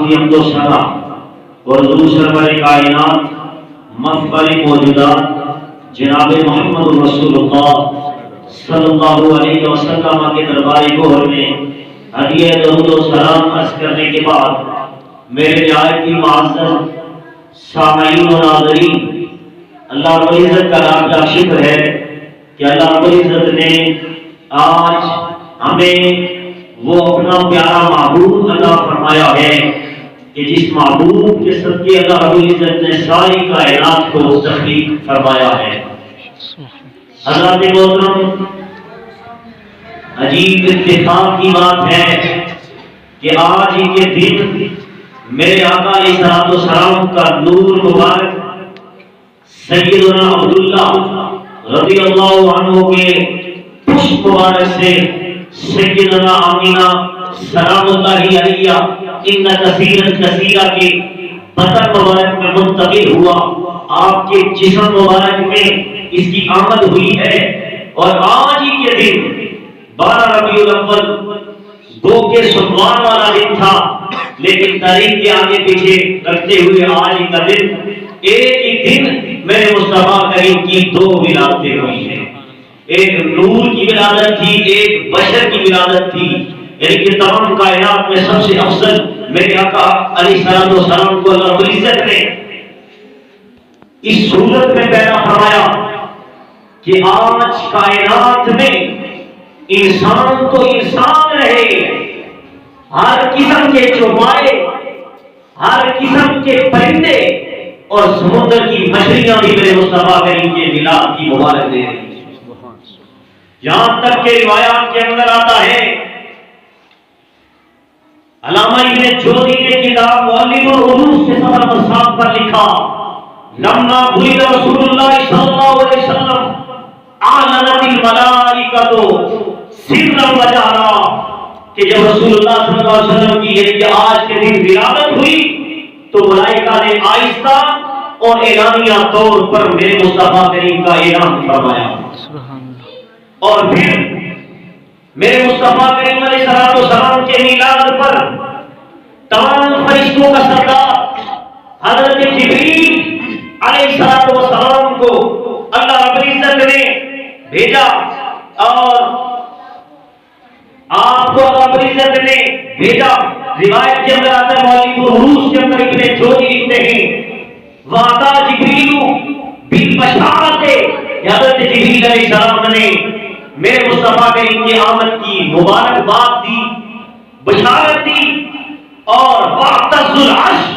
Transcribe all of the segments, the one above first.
کی حمد و ثنا اور حضور سرور کائنات مفخر موجودات جناب محمد رسول اللہ صلی اللہ علیہ وسلم کے دربار گوہر میں ہدیہ درود و سلام عرض کرنے کے بعد میرے نہایت ہی معزز سامعین و ناظرین، اللہ رب العزت کا لاکھ شکر ہے کہ اللہ رب العزت نے آج ہمیں وہ اپنا پیارا معبود عطا فرمایا ہے کہ جس معبود کے صدقے اللہ رب العزت نے ساری کائنات کو تخلیق فرمایا ہے۔ حضرات محترم، عجیب اتفاق کی بات ہے کہ آج ہی کے دن میرے آقا علیہ السلام کا نور مبارک سیدنا عبداللہ رضی اللہ عنہ کے پشت مبارک سے سیدنا آمینہ سلام اللہ علیہ ان کثیرہ کے بدن مبارک میں منتقل ہوا۔ آپ کے جسم مبارک میں اس کی آمد ہوئی ہے اور آج ہی کے دن 12 ربیع الاول 2 کے ستوار والا دن تھا، لیکن تاریخ کے آگے پیچھے رکھتے ہوئے آج ہی کا دن ایک ہی دن میرے مصطفیٰ کریم کی 2 ولادتیں ہوئی ہیں۔ ایک نور کی ولادت تھی، ایک بشر کی ولادت تھی، یعنی کہ تمام کائنات میں سب سے افضل میرے آقا علیہ السلام کو اللہ رب العزت نے اس صورت میں پیدا فرمایا کہ آج کائنات میں انسان تو انسان رہے، ہر قسم کے چوپائے، ہر قسم کے پرندے اور سمندر کی مچھلیاں بھی میرے مصطفیٰ کریم کے میلاد کی مبارک دے رہی ہیں۔ یہاں تک کہ روایات کے اندر آتا ہے، علامہ ابن جوزی نے کتاب معلم العروض کے سفر مساق پر لکھا، لما ولد رسول اللہ صلی اللہ علیہ وسلم اعلنت الملائکۃ سرا و جہرا، کہ جب رسول اللہ صلی اللہ علیہ وسلم کی یعنی کہ آج کے دن ولادت ہوئی تو ملائکہ نے آہستہ اور اعلانیہ طور پر میرے مصطفیٰ کریم کا اعلان فرمایا، اور پھر میرے مصطفیٰ کریم علیہ السلام کے میلاد پر تمام فرشتوں کا سردار حضرت جبریل علیہ السلام کو اللہ رب العزت نے بھیجا، اور آپ کو اللہ رب العزت نے بھیجا۔ روایت کے اندر آتا ہے، معلم العروض کے اندر ابن جوزی لکھتے ہیں، وعطا جبریل بالبشارت، حضرت جبریل علیہ السلام نے میرے مصطفیٰ کریم کی آمد کی مبارکباد دی، بشارت دی، اور واعتز العرش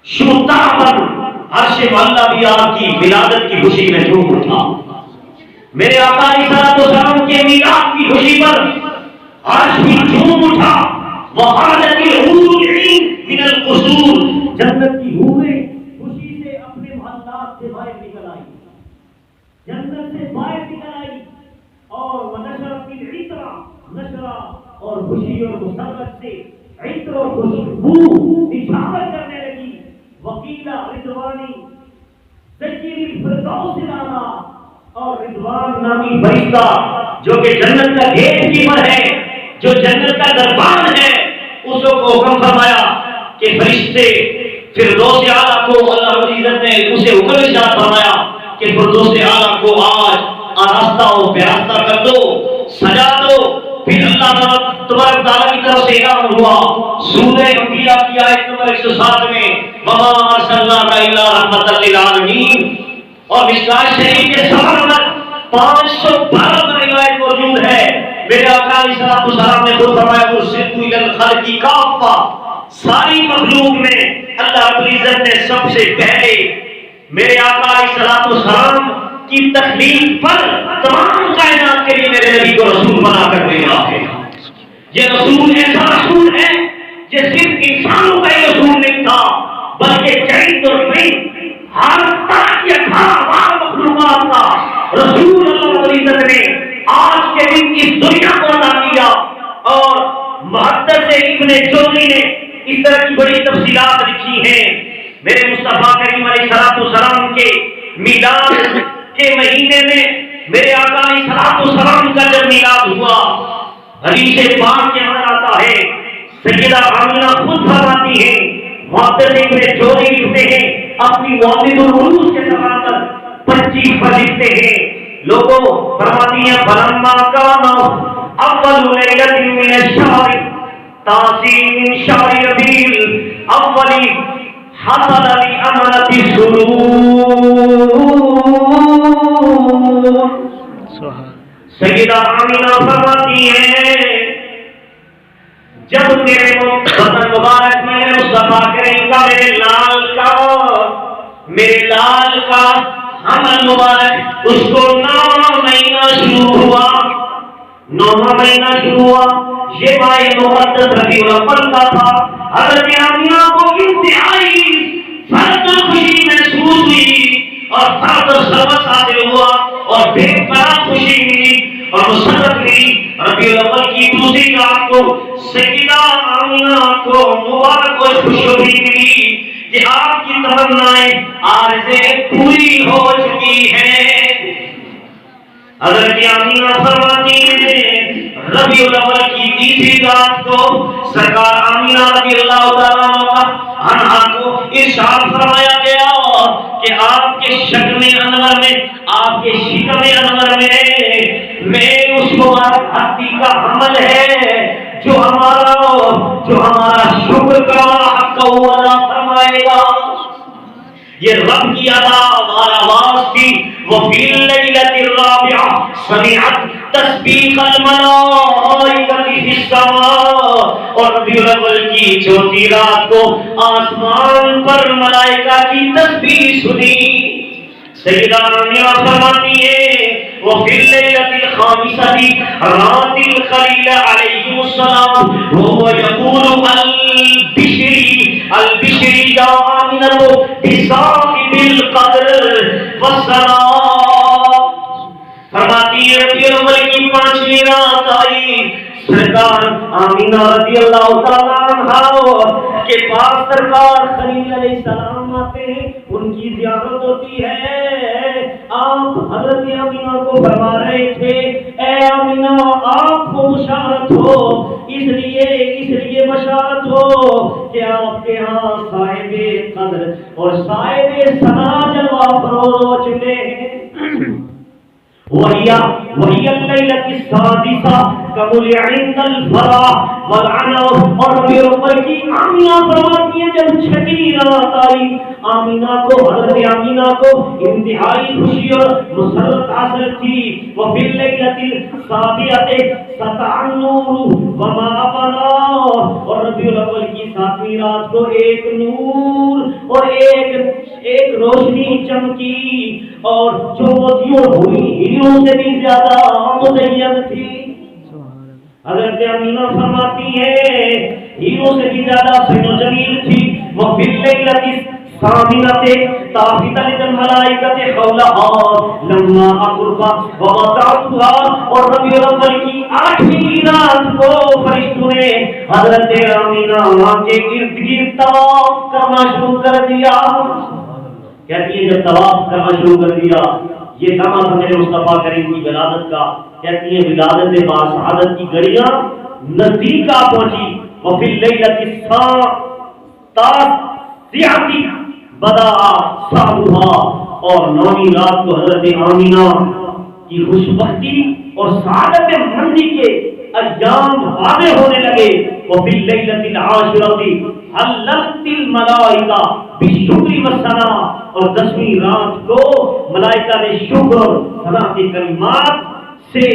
شتابً عرش معلیٰ بھی آپ کی ولادت کی خوشی میں جھوم اٹھا۔ میرے آقا علیہ السلام کے میلاد کی خوشی پر عرش بھی جھوم اٹھا۔ وخرجت الحور العین من القصور، جنت کی حوریں خوشی سے اپنے محلات سے باہر نکل آئی، جنت سے باہر نکل آئی، اور ونشرت العطر، نشرہ اور خوشی اور مسرت سے عطر اور خوشبو نشاور کرنے لگی۔ وقیل رضوانی سجل الفردوس الاعلی، اور رضوان نامی فرشتہ جو کہ جنت کا گیٹ کیپر ہے، جو جنت کا دربان ہے، اس کو حکم فرمایا کہ فرشتے فردوس اعلی کو اللہ رب العزت نے اسے حکم ارشاد فرمایا کہ فردوس اعلی کو آج آراستہ و پیراستہ کر دو، سجا دو۔ پھر اللہ تبارک تعالیٰ کی طرف سے اعلان ہوا سورہ انبیاء کی آیت نمبر 107 میں، وما ارسلناک الا رحمۃ للعالمین، اور مشکوٰۃ شریف کے سفر نمبر 512 میں روایت موجود ہے، میرے آقا علیہ السلام نے خود فرمایا ارسلت الی الخلق کافہ، ساری مخلوق میں اللہ رب العزت نے سب سے پہلے میرے آقا علیہ السلام کی تخلیق پر تمام کائنات کے لیے میرے نبی کو رسول بنا کر بھیجا ہے۔ یہ رسول ایسا رسول ہے یہ صرف انسانوں کا ہی رسول نہیں تھا، بلکہ جنت اور ہر طرح کی 18 مخلوقات کا رسول اللہ رب العزت نے آج کے دن اس دنیا کو عطا کیا۔ اور محدث ابن جوزی نے اس طرح کی بڑی تفصیلات لکھی ہیں۔ میرے مصطفیٰ کریم علیہ السلام کے میلاد کے مہینے میں میرے آقا علیہ السلام کا جب میلاد ہوا، حدیث پاک کے اندر آتا ہے، سیدہ آمینہ خود فرماتی معتزلی میں چوری لکھتے ہیں، اپنی والد العروس کے زبان پر 25 پر لکھتے ہیں. لوگوں فرماتی ہیں فلما کان اول لیلۃ من الشہر تاثیر من شہر ربیع الاول حصل لامنۃ السرور. سیدہ آمینہ فرماتی ہیں جب میرے وطن مبارک میں مصطفیٰ کریم کا میرے لال کا حمل مبارک اس کو 9واں مہینہ شروع ہوا، 9واں مہینہ شروع ہوا، یہ ماہ مقدس ربیع الاول کا تھا. حضرت آمینہ کو انتہائی فرد خوشی محسوس ہوئی اور فرد سبق حاصل ہوا اور بے پناہ خوشی ملی اور مسرت ملی. ربیع الاول کی دوسری رات کو سیدہ آمینہ کو مبارک اور خوشخبری ملی کہ آپ کی تمنائیں آرزیں پوری ہو چکی ہیں. حضرت آمینہ فرماتی ہیں ربیع الاول کی تیسری رات کو سرکار آمینہ رضی اللہ تعالیٰ عنہا کو ارشاد فرمایا گیا کہ آپ کے شکم انور میں، آپ کے شکم انور میں اس مبارک ہستی کا حمل ہے جو ہمارا شکر کا حق ادا فرمائے گا. یہ رب کی ادا اور آواز تھی. وفی اللیلۃ الرابعہ سمعت تسبیح الملائکۃ فی السماء. اور ربیع الاول کی چوتھی رات کو آسمان پر ملائکہ کی تسبیح سنی. سیدہ آمینہ فرماتی ہے وفی اللیلۃ الخامسۃ رات الخلیل علیہ السلام وهو یقول البشری یا آمینہ بصاحب القدر والسلام. فرماتی ہے ربیع الاول کی 5ویں رات آئی، سرکار آمینہ رضی اللہ تعالیٰ عنہا کے پاس سرکار خلیل علیہ السلام آتے ہیں، ان کی زیارت ہوتی ہے. آپ حضرت آمینہ کو فرما رہے تھے اے آمینہ آپ کو بشارت ہو، اس لیے بشارت ہو کہ آپ کے ہاں صاحب قدر اور صاحب ثنا جلوہ فروز ہو چکے ہیں. وہی اللیلۃ السادسہ کمل عند الفرح والعنو. اور ربیع الاول کی آمینہ فرماتی ہیں جب 6ویں رات آئی، آمینہ کو حضرت آمینہ کو انتہائی خوشی اور مسرت حاصل تھی. وفی اللیلۃ السابعۃ سطع النور وما بنا. اور ربیع الاول کی 7ویں رات کو ایک نور اور ایک روشنی چمکی اور جو موتیوں ہوئی ہیروں سے بھی زیادہ مزین تھی. حضرت آمینہ فرماتی ہے ہیروں سے بھی زیادہ سن و جمیل تھی. وفی اللیلۃ الثامنۃ طافت الملائکۃ حولها لما اقربا ووضعتها. اور ربیع الاول کی 8ویں رات کو فرشتوں نے حضرت آمینہ کے ارد گرد طواف کرنا شروع کر دیا. کہتی ہے جب طواف کرنا شروع کر دیا، یہ دامن تھا میرے مصطفیٰ کریم کی ولادت کا. کہتی ہے ولادت باسعادت کی گھڑیاں نزدیک آ پہنچی. وفی اللیلۃ التاسعۃ بدا صاحبها. اور 9ویں رات کو حضرت آمینہ کی خوشبختی اور سعادت مندی کے ایام واضح ہونے لگے. وفی اللیلۃ العاشرۃ حلت الملائکہ بالشکر والثناء. اور 10ویں رات کو ملائکہ نے شکر اور ثنا کے کلمات سے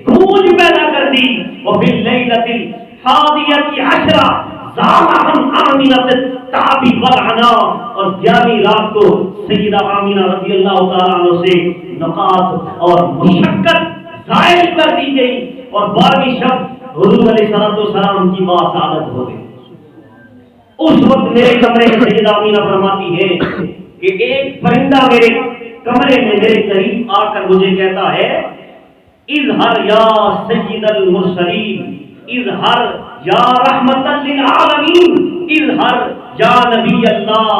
گونج پیدا کر دی. وفی اللیلۃ الحادیۃ عشرہ زادہم آمینہ التعب والعناء. اور 11ویں رات کو سیدہ آمینہ رضی اللہ تعالیٰ عنہ سے نقات اور مشقت ظاہر کر دی گئی. اور 12ویں شب حضور علیہ السلام کی باسعادت ہو گئی. اس وقت میرے کمرے میں سیدہ آمینہ فرماتی ہے کہ ایک پرندہ میرے کمرے میں میرے قریب آ کر مجھے کہتا ہے اظہر یا سید المرسلین، اظہر یا رحمت للعالمین، اظہر یا نبی اللہ،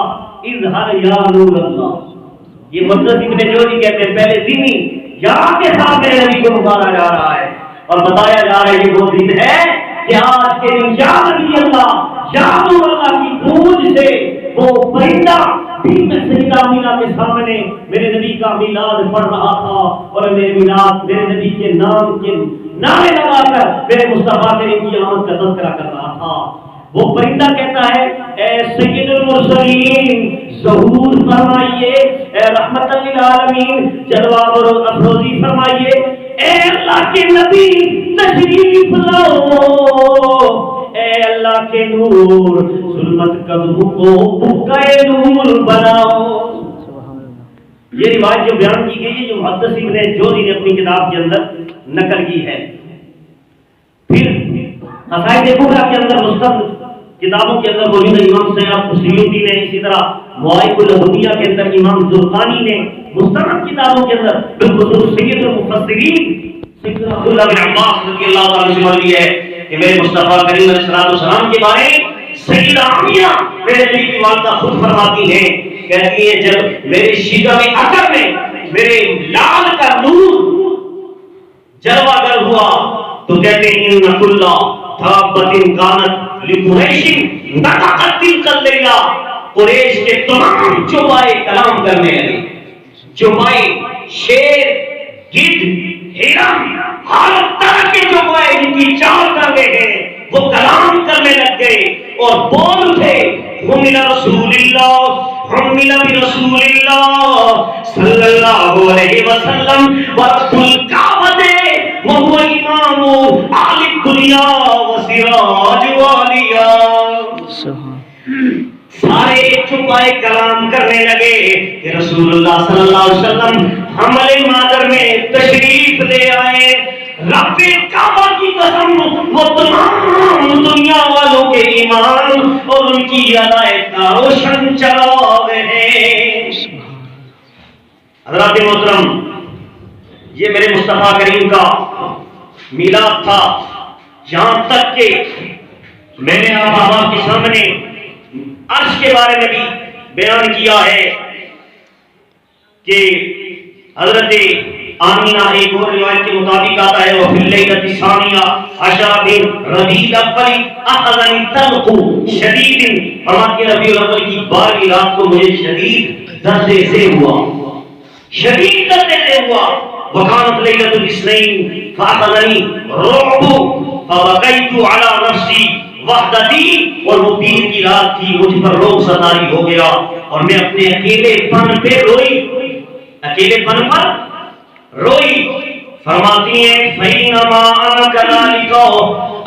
اظہر یا نور اللہ. یہ مطلب ابن جوزی کہتے ہیں پہلے دینی یا کے ساتھ میرے نبی کو پکارا جا رہا ہے اور بتایا جا رہا ہے کہ وہ دن ہے کہ آج کے دن یا نبی اللہ یا نور اللہ کی گونج سے وہ پرندہ بھی میں سیدہ آمینہ کے سامنے میرے نبی کا میلاد پڑھ رہا تھا اور میرے میلاد میرے نبی کے نام کے نعرے لگا کر میرے مصطفیٰ کریم کی آمد کا تذکرہ کر رہا تھا. وہ پرندہ کہتا ہے اے سید المرسلین ظہور فرمائیے، اے رحمت للعالمین جلوہ افروزی فرمائیے، اے اللہ کے نبی تشریف لاؤ، اے اللہ کے نور ظلمت قدم کو بکائے نور بناؤ. یہ روایت جو بیان کی گئی ہے جو محدث ابن جوزی نے اپنی کتاب کے اندر نقل کی ہے. پھر قصائد کبریٰ کے اندر مستند کتابوں کے اندر موجود امام سیاق سیوطی نے، اسی طرح مواہب الہدیہ کے اندر امام زرقانی نے، مستند کتابوں کے اندر بالخصوص سید المفسرین سید عبداللہ بن عباس رضی اللہ تعالیٰ عنہ سے مروی ہے کہ میرے مصطفیٰ کریم علیہ الصلوۃ والسلام کے بارے سیدہ آمینہ میرے نبی کی والدہ خود فرماتی ہیں، کہتی ہیں جب میرے شیدہ میں اثر میں میرے لال کا نور جلوہ گر ہوا تو کہتے ہیں ان کل ثابت کانت لقریش نطقت تلک اللیلہ، قریش کے تمام چوپائے کلام کرنے لگے. چوپائے شیر، گدھ، ہرن، ہر طرح کے چوپائے جن کی چال ٹانگیں ہیں وہ کلام کرنے لگ گئے اور بول اٹھے حمل رسول اللہ حمل برسول اللہ صلی اللہ علیہ وسلم ورب الکعبۃ وهو امام اہل الدنیا وسراج والیہ. سارے چپائے کلام کرنے لگے کہ رسول اللہ صلی اللہ علیہ وسلم حمل مادر میں تشریف لے آئے. رب کعبہ کی قسم وہ تمام دنیا والوں کے ایمان اور ان کی ہدایت کا روشن چراغ ہے. حضرات محترم، یہ میرے مصطفیٰ کریم کا میلاد تھا، یہاں تک کہ میں نے آپ کے سامنے عرش کے بارے میں بھی بیان کیا ہے کہ حضرت آمینہ ایک اور روایت کے مطابق آتا ہے وفی اللیلۃ الثانیہ عشرۃ من ربیع الاول اخذنی طلق شدید، فرماتی ربیع الاول کی 12ویں رات کو مجھے شدید درد سے ہوا، شدید درد سے ہوا. وکانت لیلۃ الاثنین فاخذنی رعب فبکیت علی نفسی وحدتی، اور وہ 3 کی رات تھی، مجھ پر روگ ستاری ہو گیا اور میں اپنے اکیلے پن پہ روئی، اکیلے پن پر روئی. فرماتی ہیں فینما انا کذالک،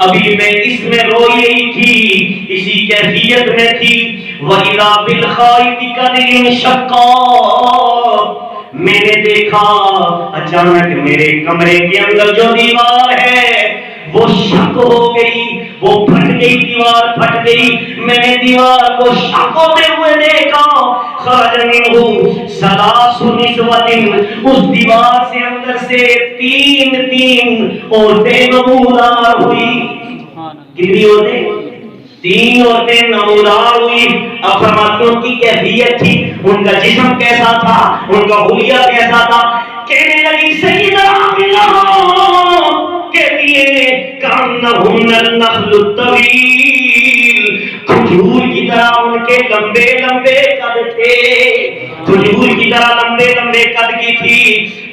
ابھی میں اس میں روئی رہی تھی، اسی کیفیت میں تھی. وَإِذَا بِالْخَائِطِ قَدْ انشَقَّ، میں نے دیکھا اچانک میرے کمرے کے اندر جو دیوار ہے وہ شق ہو گئی، وہ پھٹ گئی، دیوار پھٹ گئی. میں نے دیوار کو شق ہوتے ہوئے دیکھا. خرج منہ ثلاث نسوۃ، اس دیوار سے اندر سے 3 عورتیں نمودار ہوئی. کتنی عورتیں؟ 3 عورتیں نمودار ہوئی. اب فرماتوں کی کیفیت تھی، ان کا جسم کیسا تھا، ان کا حلیہ کیسا تھا. کہنے لگی سیدہ آمینہ کہتی ہے کانہن النخل الطویل، کھجور کی طرح ان کے لمبے لمبے قد تھے، کھجور کی طرح لمبے لمبے قد کی تھی.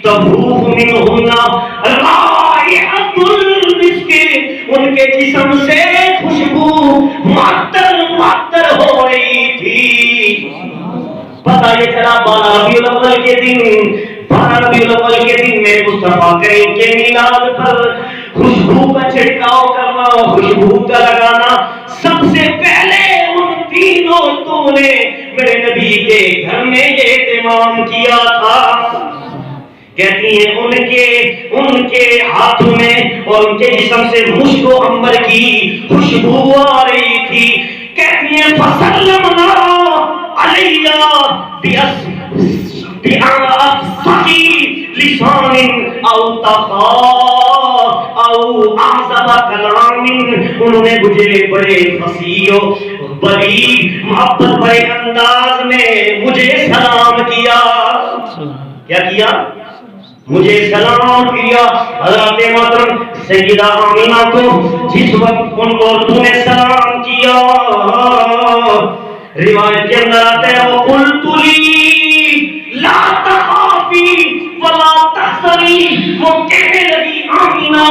تفوح منہن رائحۃ المسک، ان کے جسم سے خوشبو معطر معطر ہو رہی تھی. پتہ یہ چلا 12 ربیع الاول کے دن، 12 ربیع الاول کے دن میرے مصطفیٰ کریم کے میلاد پر خوشبو کا چھڑکاؤ کرنا، خوشبو کا لگانا. سب سے پہلے ان 3 عورتوں نے میرے نبی کے گھر میں یہ اہتمام کیا تھا. کہتی ہیں ان کے ہاتھوں میں اور ان کے جسم سے مشک و عنبر کی خوشبو آ رہی تھی. کہتی ہیں فسلمنا علیہ بِأَصْفَقِ لسان او تقا او اعظم کلام، انہوں نے مجھے بڑے فصیح و بلیغ محبت بھرے انداز میں مجھے سلام کیا. کیا کیا؟ مجھے سلام کیا. حضرت محترم سیدہ آمینہ کو جس وقت ان عورتوں نے سلام کیا، روایت کے اندر آتا ہے وَقُلْتُ لِي لَا تَخَافِي وَلَا تَحْزَنِي، وہ کہنے لگی آمینہ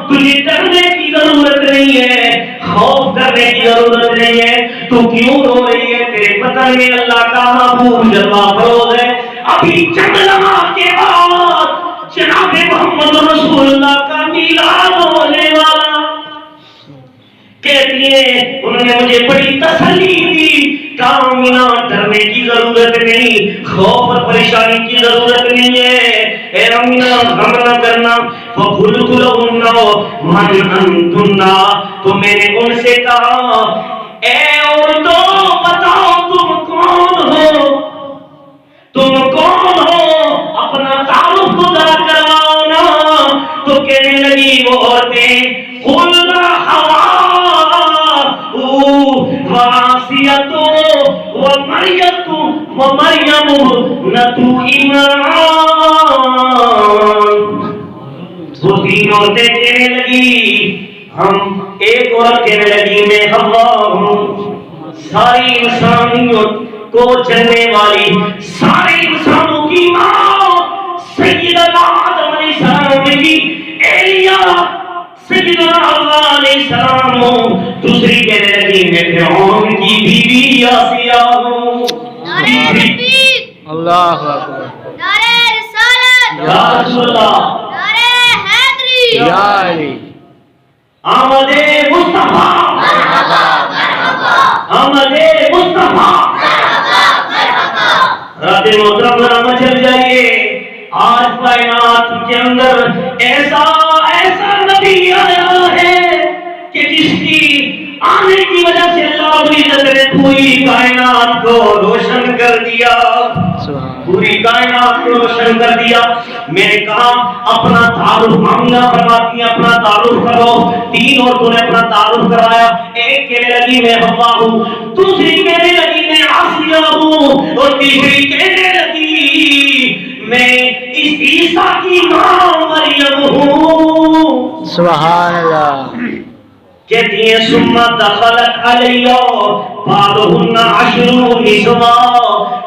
تجھے ڈرنے کی ضرورت نہیں ہے، خوف کرنے کی ضرورت نہیں ہے، تو کیوں رو رہی ہے؟ تیرے بدن میں اللہ کا محبوب جلوہ فروز ہے۔ ابھی چند لمحات کے بعد جناب محمد رسول اللہ کا میلاد ہونے والا۔ کہتی ہے انہوں نے مجھے بڑی تسلی دی، کامنا ڈرنے کی ضرورت نہیں، خوف اور پریشانی کی ضرورت نہیں ہے، اے امینا غم نہ کرنا۔ فقلت لهن من انتن، تو میں نے ان سے کہا اے عورتوں بتاؤ تم کون ہو، تم کون ہو، اپنا تعارف ذرا کرواؤ نا۔ تو کہنے لگی وہ عورتیں قلنا وعاصیت ومریم ابنت عمران۔ وہ تین عورتیں کہنے لگی، ہم ایک عورت کہنے لگی میں حوا ہوں، ساری انسانیت کو چلنے والی، سارے انسانوں کی ماں سیدنا آدم علیہ السلام کی ایلیا سیدنا حوا علیہ السلام ہوں۔ دوسری کہنے لگی میں فرعون کی بیوی آسیہ ہوں۔ نعرہ تکبیر، اللہ اکبر، نعرہ رسالت، یا رسول اللہ، نعرہ حیدری، یا علی، آمد مصطفیٰ، مرحبا مرحبا آمد مصطفیٰ۔ مرحبا مرحبا۔ رات محترم ذرا مچل جائیے، آج کائنات کے اندر ایسا نبی آیا ہے کہ جس کی آنے کی وجہ سے اللہ رب العزت نے پوری کائنات کو روشن کر دیا، پوری کائنات کو روشن کر دیا۔ میں نے کہا اپنا تعارف مانگنا فرماتی ہیں، اپنا تعارف کرو۔ تین عورتوں نے اپنا تعارف کرایا، ایک کہنے لگی میں حوا ہوں، دوسری کہنے لگی میں آسیہ ہوں، اور تیسری کہنے لگی میں اس عیسیٰ کی ماں مریم ہوں۔ سبحان اللہ۔ کہتی ہیں ثم دخلت علی بعضهن 10 نسواء،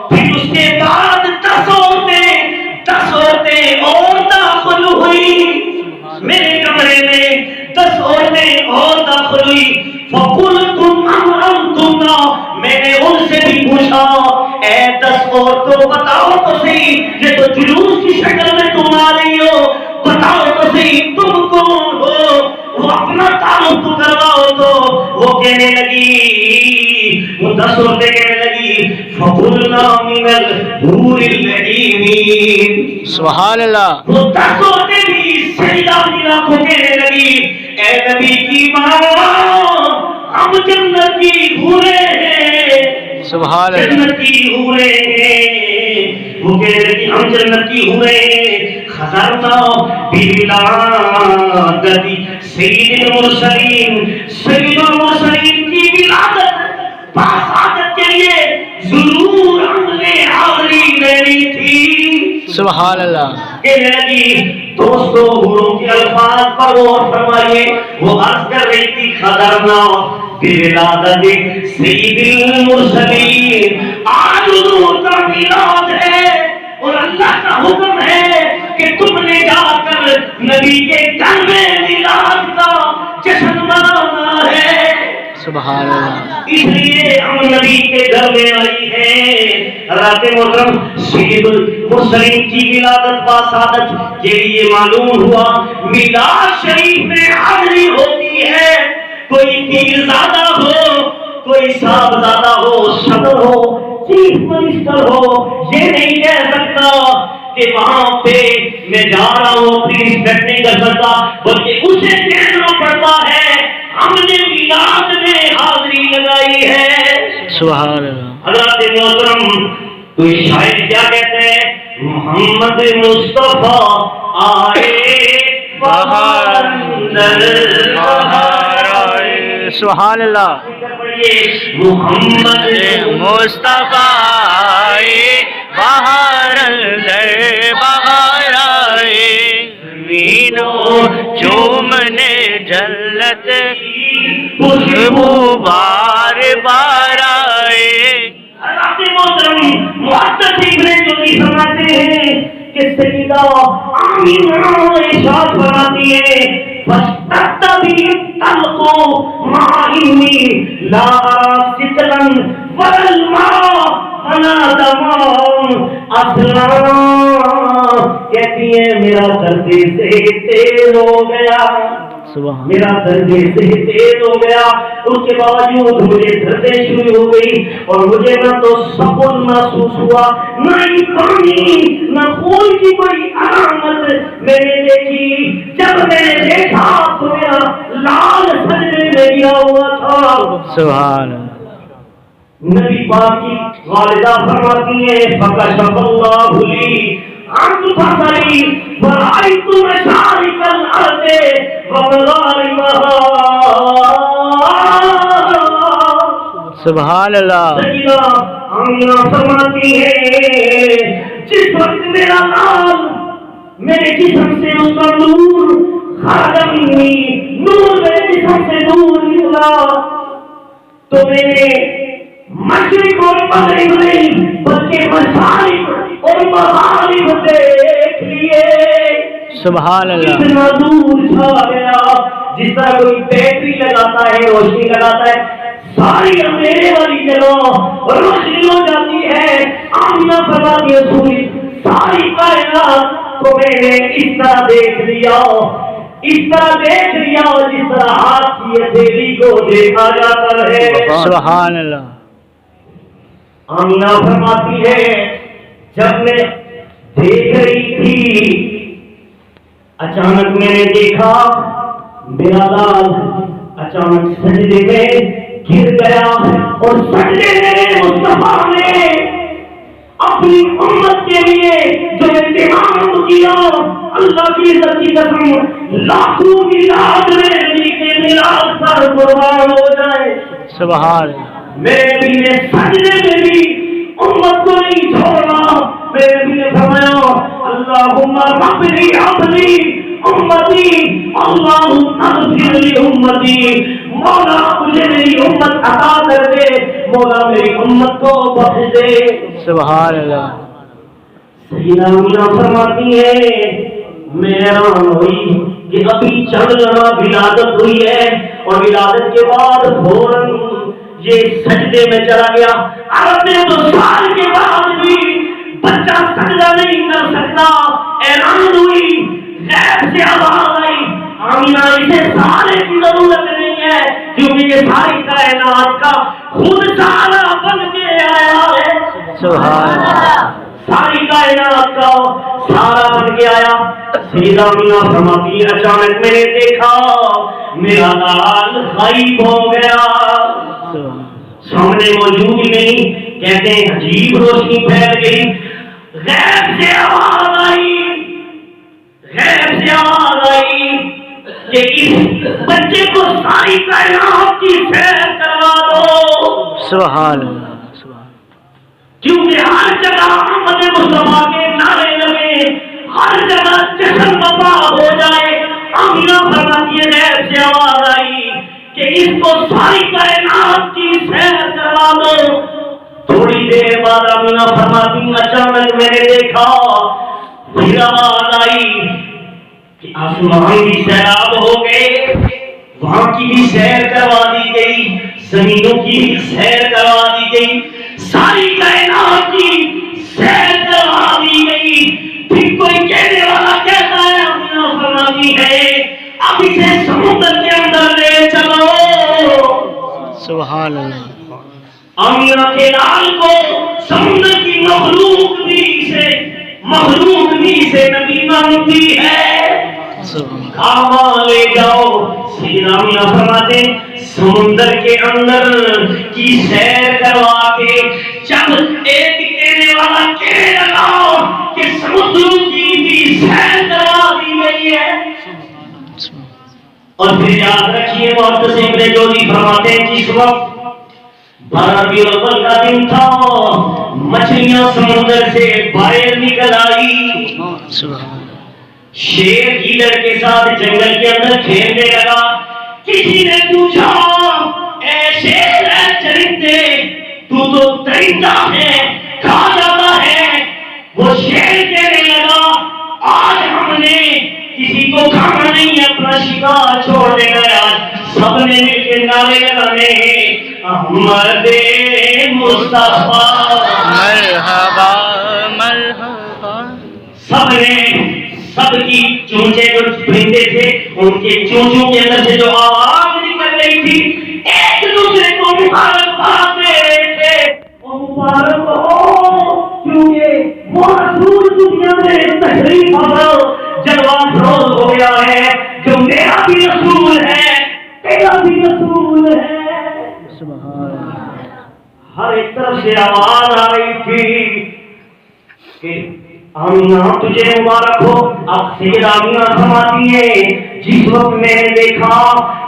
پھر اس کے بعد 10 عورتیں اور داخل ہوئی میرے کمرے میں، 10 عورتیں اور داخل ہوئی۔ فقلت من انتن، میں نے ان سے بھی پوچھا اے 10 عورتوں بتاؤ تو صحیح، یہ تو جلوس کی شکل میں تم آ رہی ہو، بتاؤ تو صحیح تم کون ہو، وہ اپنا تعارف تو کرواؤ۔ تو وہ کہنے لگی، وہ 10 عورتیں کہنے لگی فقلنا من الحور العین، سبحان اللہ۔ وہ 10 عورتیں بھی سیدہ آمینہ کو کہنے لگی اے نبی کی ماں ہم جنت کی حوریں ہیں، سبحان اللہ۔ جنت کی حوریں ہیں۔ وہ کہنے لگی ہم جنت کی حوریں ہیں، خزرنا بولادت سید المرسلین، سید المرسلین کی ولادت باسعادت کے لیے ضرور ہم نے حاضری دینی تھی۔ سبحان اللہ۔ کہنے لگی دوستو حوروں کے الفاظ پر غور فرمائیے، وہ عرض کر رہی تھی خزرنا بولادت سید المرسلین، آج حضور کا میلاد ہے اور اللہ کا حکم ہے کہ تم نے جا کر نبی کے گھر میں میلاد کا جشن منانا ہے۔ سبحان اللہ۔ اس لیے ہم نبی کے گھر میں آئی ہیں۔ رات محترم سید المرسلین کی ولادت باسعادت کے لیے معلوم ہوا میلاد شریف میں حاضری ہوتی ہے، کوئی پیر زادہ ہو، کوئی صاحبزادہ ہو، صدر ہو، چیف منسٹر ہو، یہ نہیں کہہ سکتا کہ وہاں پہ میں جا رہا ہوں، اپنی رسپیکٹ نہیں کر سکتا، بلکہ اسے کہنا پڑتا ہے ہم نے میلاد میں حاضری لگائی ہے۔ سبحان اللہ۔ حضرات محترم کوئی شاعر کیا کہتے ہیں، محمد مصطفیٰ آئے بہار اندر بہار آئے۔ سبحان اللہ۔ محمد مصطفیٰ آئے بہار اندر بہار آئے، زمینوں چومنے جنت خوشبو بار بار آئے، ہیں کہ سیدہ آمینہ ارشاد فرماتی ہے فاستقبل الطلق مع إني لا أرى سترا ولا الماء ولا دماء اصلا کہتی ہے میرا درد سے تیز ہو گیا سبحان میرا درد سے تیز ہو گیا اس کے باوجود مجھے دردیں شروع ہو گئی اور مجھے نہ تو سکون محسوس ہوا نہ ہی پانی نہ خون کی کوئی علامت میں نے دیکھی جب میں نے دیکھا تو میرا لال سجدے میں گرا ہوا تھا سبحان اللہ نبی پاک کی والدہ فرماتی ہیں فکشف اللہ لی عن بصری فرأیت مشارق الارض ومغاربها سبحان اللہ سیدہ آمینہ فرماتی ہے جس وقت میرا لال میرے جسم سے اس کا نور خرج منی نور میرے جسم سے نور نکلا تو میں نے مشرق اور مغرب نہیں بلکہ مشارق اور مغارب دیکھ لیے سبحان اللہ اتنا دور چھا گیا جس طرح کوئی بیٹری لگاتا ہے روشنی لگاتا ہے ساری اندھیرے والی جگہ روشنی ہو جاتی ہے آمینہ فرماتی ہے سوری ساری کائنات کو میں نے اس طرح دیکھ لیا اس طرح دیکھ لیا جس طرح ہاتھ کی ہتھیلی کو دیکھا جاتا ہے سبحان اللہ آمینہ فرماتی ہے جب میں دیکھ رہی تھی اچانک میں نے دیکھا میرا لال اچانک سجدے میں گر گیا اور سجدے میں مصطفیٰ نے اپنی امت کے لیے جو اہتمام کیا اللہ کی عزت کی قسم لاکھوں میلاد میں نبی کے میلاد پر قربان ہو جائے سبحان اللہ میرے نبی نے سجدے میں بھی امت کو نہیں چھوڑا میرے نبی نے فرمایا اللہم رب لی عبدی امتی اللہم اغفر لی امتی مولا مجھے میری امت عطا کر دے مولا میری امت کو بخش دے سبحان اللہ سیدہ آمینہ فرماتی ہے میں حیران ہوئی کہ ابھی چند لمحہ ولادت ہوئی ہے اور ولادت کے بعد فوراً یہ سجدے میں چلا گیا عرب میں تو سال کے بعد بھی بچہ سجدہ نہیں کر سکتا اعلان ہوئی غیب سے آواز آئی آمینہ اسے سارے کی ضرورت نہیں ہے کیونکہ یہ ساری کائنات کا خود سارا بن کے آیا ہے سبحان اللہ ساری کائنات کا سارا بن کے آیا سیدہ آمینہ فرماتی اچانک میں نے دیکھا میرا لال غائب ہو گیا سامنے موجود ہی نہیں کہتے ہیں عجیب روشنی پھیل گئی غیب سے آواز آئی کہ اس بچے کو ساری کائنات کی سیر کروا دو سبحان اللہ کیونکہ ہر جگہ احمد مصطفیٰ کے نعرے لگے ہر جگہ جشن بپا ہو جائے آمینہ فرماتی ہے غیب سے آواز آئی کہ اس کو ساری کائنات کی سیر کروا دو تھوڑی دیر بعد آمینہ فرماتی اچانک میں نے دیکھا پھر آواز آئی کہ آسمان بھی سیراب ہو گئے وہاں کی بھی سیر کروا دی گئی زمینوں کی بھی سیر کروا دی گئی ساری کائنات کی سیر کروا دی گئی پھر کوئی کہنے والا کہتا ہے آمینہ فرماتی ہے اب اسے سمندر کے اندر لے چلو سبحان اللہ آمینہ کے لال کو سمندر کی مخلوق بھی سے نبی مانگتی ہے کہاں لے جاؤ سیدہ آمینہ فرماتے سمندر کے اندر کی سیر کروا کے جب ایک کہنے والا کہنے لگا کہ سمندر کی بھی سیر کروا دی گئی ہے اور پھر یاد رکھیے محتسب ابن جوزی فرماتے ہیں جس وقت 12 ربیع الاول کا دن تھا مچھلیاں سمندر سے باہر نکل آئی شیر ہیلر کے ساتھ جنگل کے اندر کھیلنے لگا کسی نے پوچھا اے شیر اے چرندے تو درندہ ہے کہا جاتا ہے وہ شیر کہنے لگا آج ہم نے کسی کو کھانا نہیں ہے، اپنا شکار چھوڑ دینا ہے، آج سب نے مل کے نعرے لگانے ہیں احمد مصطفیٰ مرحبا مرحبا. سب نے سب کی چونچے جو پرندے تھے ان کے چونچوں کے اندر سے جو آواز نکل رہی تھی ایک دوسرے کو مبارکباد دے رہے تھے. وہ مبارک ہو کیونکہ وہ رسول دنیا میں تشریف آور جلوہ افروز ہو گیا ہے، جو میرا بھی رسول ہے تیرا بھی رسول ہے. سبحان اللہ. ہر ایک طرف سے آواز آ رہی تھی کہ آمینہ تجھے مبارک ہو. اب سید آمینہ فرماتی ہے جس وقت میں نے دیکھا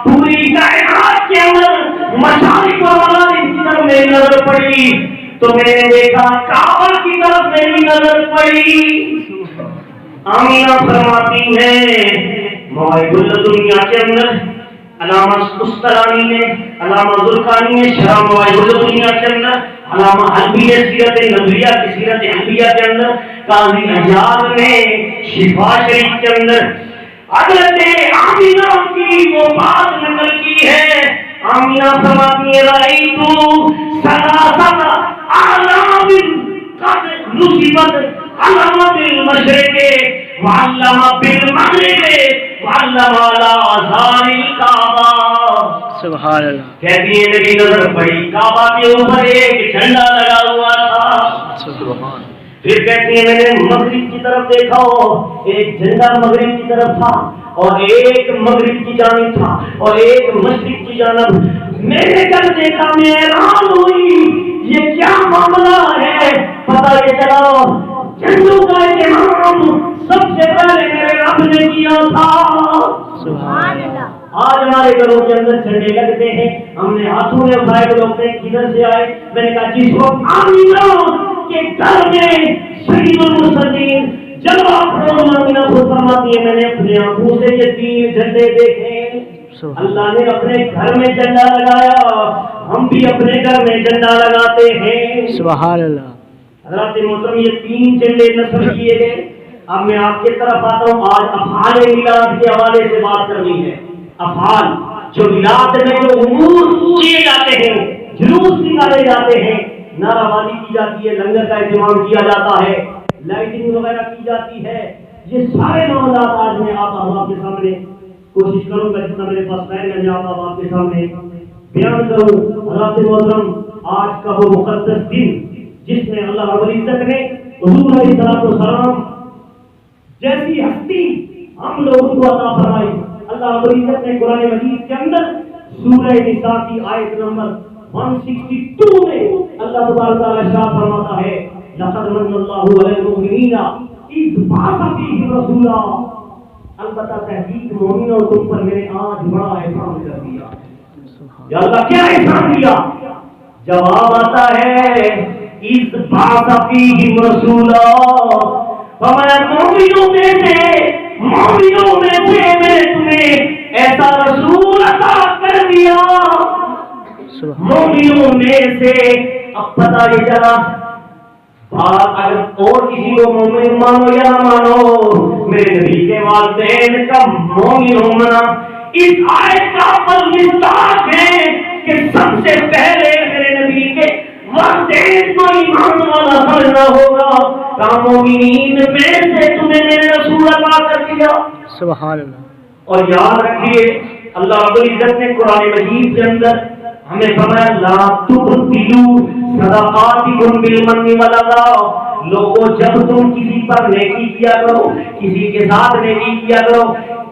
پوری کائنات کے اندر مشارق و مغرب کی طرف میری نظر پڑی تو میں نے دیکھا کعبہ کی طرف میری نظر پڑی. آمینہ فرماتی ہے مواہب الدنیا کے اندر علامہ استرانی نے، علامہ ذوالقرنین نے شرح مواہب الدنیا کے اندر، علامہ حلبی نے سیرت نبویہ کی سیرت حلبیہ کے اندر، قاضی حجاز نے شفا شریف کے اندر حضرت آمینہ کی وہ بات نقل کی ہے. آمینہ فرماتی ہے رأیت ثلاثۃ اعلام قد نصبت علامہ بالمشرق وعلامہ بالمغرب وعلم على آثار الکعبہ. سبحان اللہ. کہتی ہے میری نظر پڑی کعبہ کے اوپر ایک جھنڈا لگا ہوا تھا. سبحان. پھر کہتی ہے میں نے مغرب کی طرف دیکھا ایک جھنڈا مغرب کی طرف تھا اور ایک مغرب کی جانب تھا اور ایک مشرق کی جانب. میں نے جب دیکھا میں حیران ہوئی یہ کیا معاملہ ہے. پتہ یہ چلا جھنڈوں کا اہتمام سب سے پہلے میرے رب نے کیا تھا. سبحان اللہ. آج ہمارے گھروں کے اندر جھنڈے لگتے ہیں، ہم نے ہاتھوں میں اٹھائے تو لوگ کدھر سے آئے. میں نے کہا جس وقت آمینہ کے گھر میں سید المرسلین جلوہ افروز آمینہ کو فرماتی ہے میں نے اپنی آنکھوں سے یہ 3 جھنڈے دیکھے. اللہ نے اپنے گھر میں جھنڈا لگایا، ہم بھی اپنے گھر میں جھنڈا لگاتے ہیں. سبحان اللہ. حضرات محترم یہ 3 جھنڈے نصب کیے گئے. اب میں آپ کی طرف آتا ہوں. آج افعال میلاد کے حوالے سے بات کرنی ہے. افعال جو میلاد میں جو امور کیے جاتے ہیں، جلوس نکالے جاتے ہیں، نعرہ بازی کی جاتی ہے، لنگر کا اہتمام کیا جاتا ہے، لائٹنگ وغیرہ کی جاتی ہے، یہ سارے معاملات آج میں آپ کے سامنے کوشش کروں گا جتنا میرے پاس ٹائم ہے میں آپ کے سامنے بیان کروں. حضرات محترم آج کا وہ مقدس دن جس میں اللہ رب العزت نے حضور علیہ الصلوۃ والسلام جیسی ہستی ہم لوگوں کو عطا فرمائی. اللہ رب العزت نے قرآن مجید کے اندر سورہ نساء کی آیت نمبر 162 میں اللہ تبارک و تعالی ارشاد فرماتا ہے لقد من اللہ علی المؤمنین اذ بعث فیہم رسولا. البتہ تحقیق مومنوں تم پر میں نے آج بڑا احسان کر دیا. یا اللہ کیا احسان دیا؟ جواب آتا ہے اذ بعث فیہم رسولا. مومنوں میں سے میں نے تمہیں ایسا رسول عطا کر دیا. مومنوں میں سے اب پتہ یہ چلا اگر اور کسی کو مومن مانو یا نہ مانو، میرے نبی کے والدین کا مومن ہونا اس آیت کا اول مصداق ہے کہ سب سے پہلے میرے نبی کے والدین کو ایمان والا سمجھنا ہوگا. مومنین میں سے تمہیں میرے رسول عطا کر دیا. سبحان اللہ. اور یاد رکھیے اللہ رب العزت نے قرآن مجید کے اندر ہمیں فرمایا لا تبطلوا صدقاتکم بالمن والاذى. لوگوں جب تم کسی پر نیکی کیا کرو، کسی کے ساتھ نیکی کیا کرو،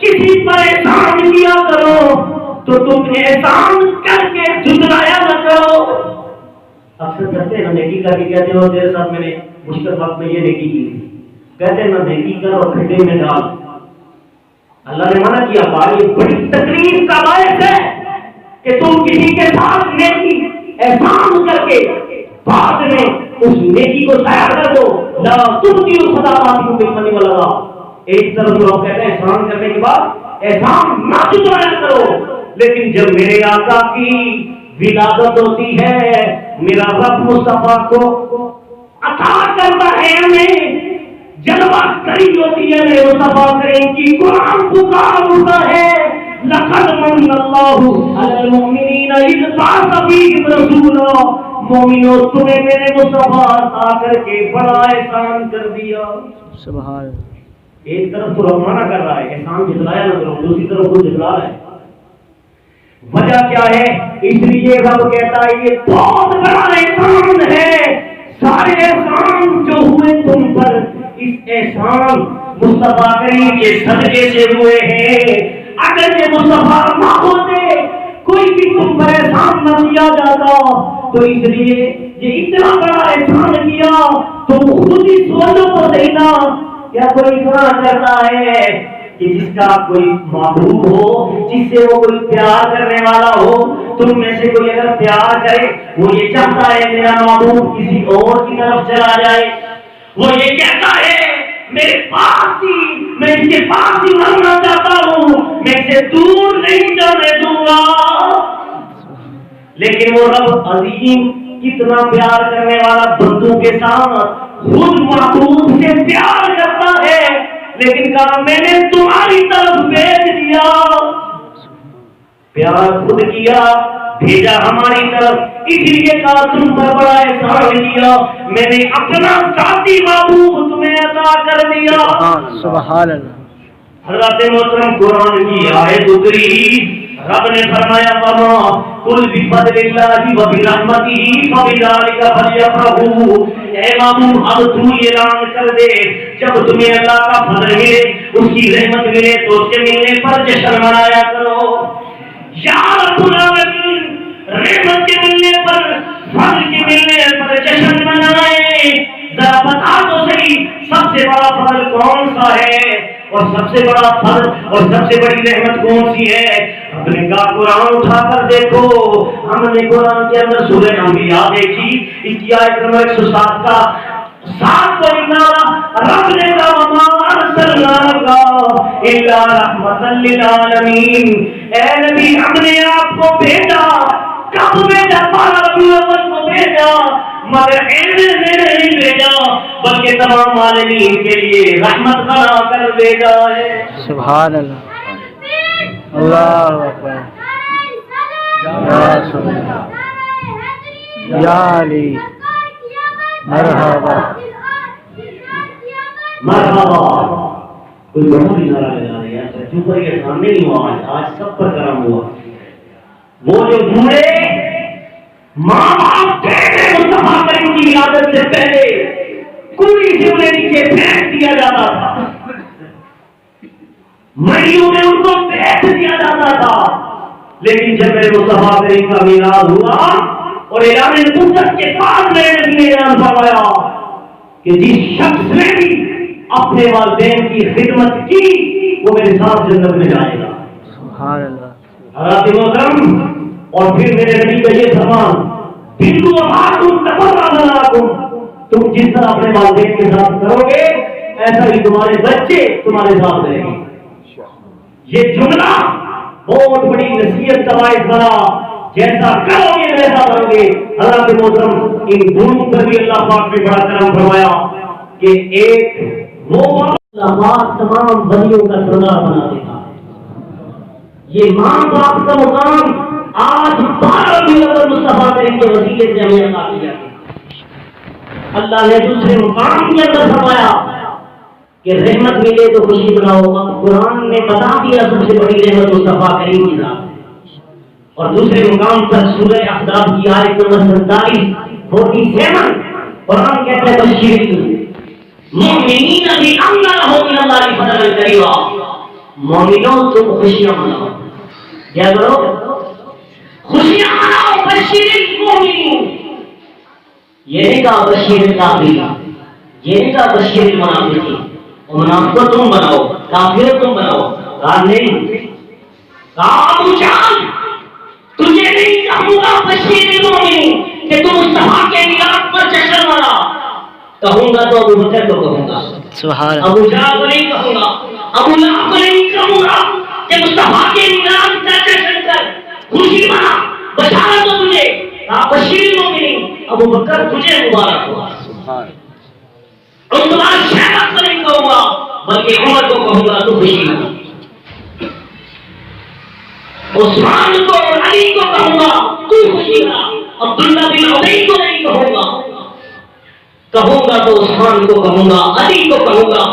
کسی پر احسان کیا کرو تو تم احسان کر کے جھٹلایا نہ کرو. اکثر کہتے ہیں نیکی کر کے کہتے ہو تیرے ساتھ میں نے مشکل وقت میں یہ نیکی کی تھی، کہتے ہیں نہ نیکی کر اور کھڈے میں ڈال. اللہ نے منع کیا. یہ بڑی تکلیف کا باعث ہے کہ تم کسی کے ساتھ نیکی احسان کر کے بعد میں اس نیکی کو ضائع کر دو. لا تبطلوا صدقاتکم بالمن والاذى. ایک طرف لوگ کہتے ہیں احسان کرنے کے بعد احسان نہ جھٹلایا کرو، لیکن جب میرے آقا کی ولادت ہوتی ہے، میرا رب مصطفیٰ کو عطا کرتا ہے ہمیں جلوہ کری ہوتی ہے میرے مصطفیٰ کریم کی. قرآن پکار اٹھا ہے لقد من اللہ علی المؤمنین اذ بعث فیہم رسولا. مومنوں تمہیں میرے مصطفیٰ آ کر کے بڑا احسان کر دیا. سبحان اللہ. ایک طرف تو رب منع کر رہا ہے احسان جتلایا نہ کرو, دوسری طرف وہ جتلا رہا ہے. وجہ کیا ہے؟ اس لیے رب کہتا ہے یہ بہت بڑا احسان ہے. سارے احسان جو ہوئے تم پر, اس احسان مصطفیٰ کریم کے صدقے سے ہوئے ہیں. اگر یہ مصطفیٰ نہ ہوتے کوئی بھی تم پر احسان نہ کیا جاتا, تو اس لیے یہ اتنا بڑا احسان کیا تم خود ہی سوچو تو صحیح نا. کیا کوئی اتنا کرتا ہے کہ جس کا کوئی محبوب ہو, جس سے وہ کوئی پیار کرنے والا ہو, تم میں سے کوئی اگر پیار کرے وہ یہ چاہتا ہے میرا محبوب کسی اور کی طرف چلا جائے, وہ یہ کہتا ہے میرے پاس ہی, میں اس کے پاس ہی مرنا چاہتا ہوں, میں اسے دور نہیں جانے دوں گا. لیکن وہ رب عظیم کتنا پیار کرنے والا بندوں کے ساتھ خود محبوب سے پیار کرتا ہے, لیکن کہا میں نے تمہاری طرف بھیج دیا. پیار خود کیا, بھیجا ہماری طرف, اس لیے کہا تم پر بڑا احسان کیا, میں نے اپنا ذاتی محبوب تمہیں عطا کر دیا. سبحان اللہ. حضرت محترم قرآن کی آیت اتری, رب نے فرمایا وما قل بفضل اللہ وبرحمتہ فبذلک فلیفرحوا. اے محبوب اب تو اعلان کر دے جب تمہیں اللہ کا فضل ملے, اس کی رحمت ملے تو اس کے ملنے پر جشن منایا کرو. یا رب العالمین رحمت کے ملنے پر, فضل کے ملنے پر جشن منائے. ذرا بتا تو صحیح سب سے بڑا فضل کون سا ہے اور سب سے بڑا فضل اور سب سے بڑی رحمت کون سی ہے؟ اپنے کا قرآن اٹھا کر دیکھو. ہم نے قرآن کے اندر سورہ انبیاء دیکھی, اس کی آیت نمبر 107 کا 7 کو نکالا. رب نے کہا وما ارسلناک الا رحمۃ للعالمین. اے نبی ہم نے آپ کو بھیجا, کب بھیجا؟ 12 ربیع الاول کو بھیجا, مگر ایسے میں نہیں بھیجا بلکہ تمام عالمین کے لیے رحمت بنا کر بھیجا ہے. سبحان اللہ. اللہ اکبر. یا رسول اللہ, یا علی, مرحبا مرحبا. کوئی بڑا بھی نعرہ لگا رہے ہیں, چوپر کے سامنے نہیں ہوا, آج سب پر کرم ہوا. وہ جو بوڑھے ماں باپ تھے مصطفیٰ کریم کی ولادت سے پہلے کوئی سے انہیں نیچے پھینک دیا جاتا تھا, مڑیوں میں ان کو بیٹھ دیا جاتا تھا. لیکن جب میرے مصطفیٰ کریم کا میلاد ہوا اور اعلان نبوت کے بعد میرے نبی نے اعلان فرمایا کہ جس شخص نے بھی اپنے والدین کی خدمت کی وہ میرے ساتھ جنت میں جائے گا. سبحان اللہ. حضرات محترم, اور پھر میرے نبی کا یہ فرمان بندو اماتم تقربناکم, تم جس طرح اپنے والدین کے ساتھ کرو گے ایسا ہی تمہارے بچے تمہارے ساتھ رہیں گے. یہ جملہ بہت بڑی نصیحت کا باعث بنا, جیسا کرو گے ویسا بنو گے. حضرات محترم, ان دونوں پر بھی اللہ پاک نے بڑا کرم فرمایا کہ ایک وہ اللہ پاک تمام بندیوں کا سردار بنا دیتا ہے. یہ ماں باپ کا مقام آج 12 ربیع الاول مصطفیٰ کریم کے وسیلے سے ہمیں عطا کیا گیا. اللہ نے دوسرے مقام کے اندر فرمایا کہ رحمت ملے تو خوشی مناؤ. قرآن نے بتا دیا سب سے بڑی رحمت مصطفیٰ کریم کی ذات ہے. اور دوسرے مقام پر سورہ احزاب کی آیت نمبر 47 قرآن کہتا ہے بشیر المؤمنین بأن لهم من اللہ فضلا کریما. مومنوں تم خوشیاں مناؤ. کیا کرو؟ خوشیاں مناؤ. بشیر المؤمنین, یہ نہیں کہا بشیر الکافرین, یہ نہیں کہا بشیر المنافقین. منافقوں تم بناؤ, کافر تم بناؤ. کہا نہیں, کہا ابو جہل تجھے نہیں کہوں گا بشیر المؤمنین کہ تم مصطفیٰ کے میلاد پر جشن منا. کہوں گا تو ابو بکر کو کہوں گا, ابو جہل کو نہیں کہوں گا, ابو لہب کو نہیں کہوں گا کہ مصطفیٰ کے میلاد کا جشن کر, خوشی منا, بشارت ہو تجھے. کہا بشیر المؤمنین, ابو بکر تجھے مبارک ہوا. عثمان شہادت کو نہیں کہوں گا بلکہ عمر کو کہوں گا تو خوشی ہوگی، عثمان کو اور علی کو کہوں گا تو خوشی ہوگا، عبداللہ بن ابی کو نہیں کہوں گا تو عثمان کو کہوں گا، علی کو کہوں گا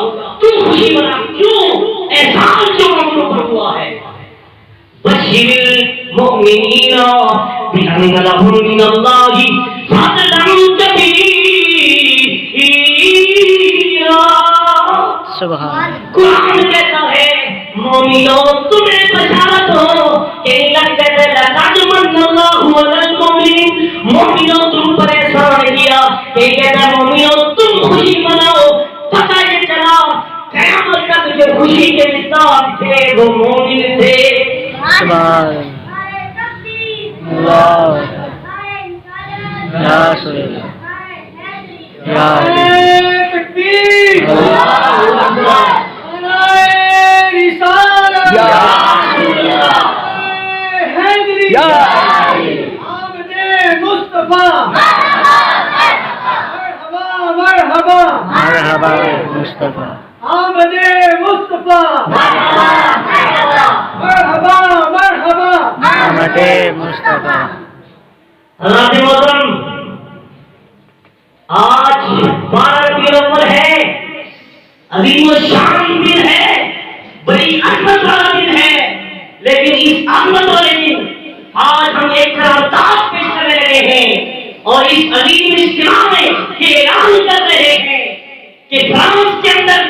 تو خوشی منا۔ کیوں؟ احسان جو ہم کو ہوا ہے۔ بشر المؤمنین بأن لهم من الله فضلا كبيرا۔ سبحان قرآن کہتا ہے مومنوں تمہیں بشارت ہو کہ لقد من اللہ علی المؤمنین، مومنوں تم پر احسان کیا کہ کہتا مومنوں تم خوشی مناؤ۔ پتہ یہ چلا قیامت تک جو خوشی کے مصداق تھے وہ مومن تھے۔ سبحان اللہ یا رسول اللہ یا تکبیر، اللہ اکبر، رسالت، یا حیدری، یا آمد مصطفیٰ، مرحبا مرحبا مصطفیٰ، آمد مصطفیٰ، مرحبا آمد مصطفیٰ۔ حضرات محترم، آج 12 ربیع الاول ہے، عظیم الشان دن ہے، بڑی عظمت والا دن ہے، لیکن اس عظمت والے دن آج ہم ایک قرارداد پیش کرنے لگے ہیں اور اس عظیم اجتماع میں یہ اعلان کر رہے ہیں کہ فرانس کے اندر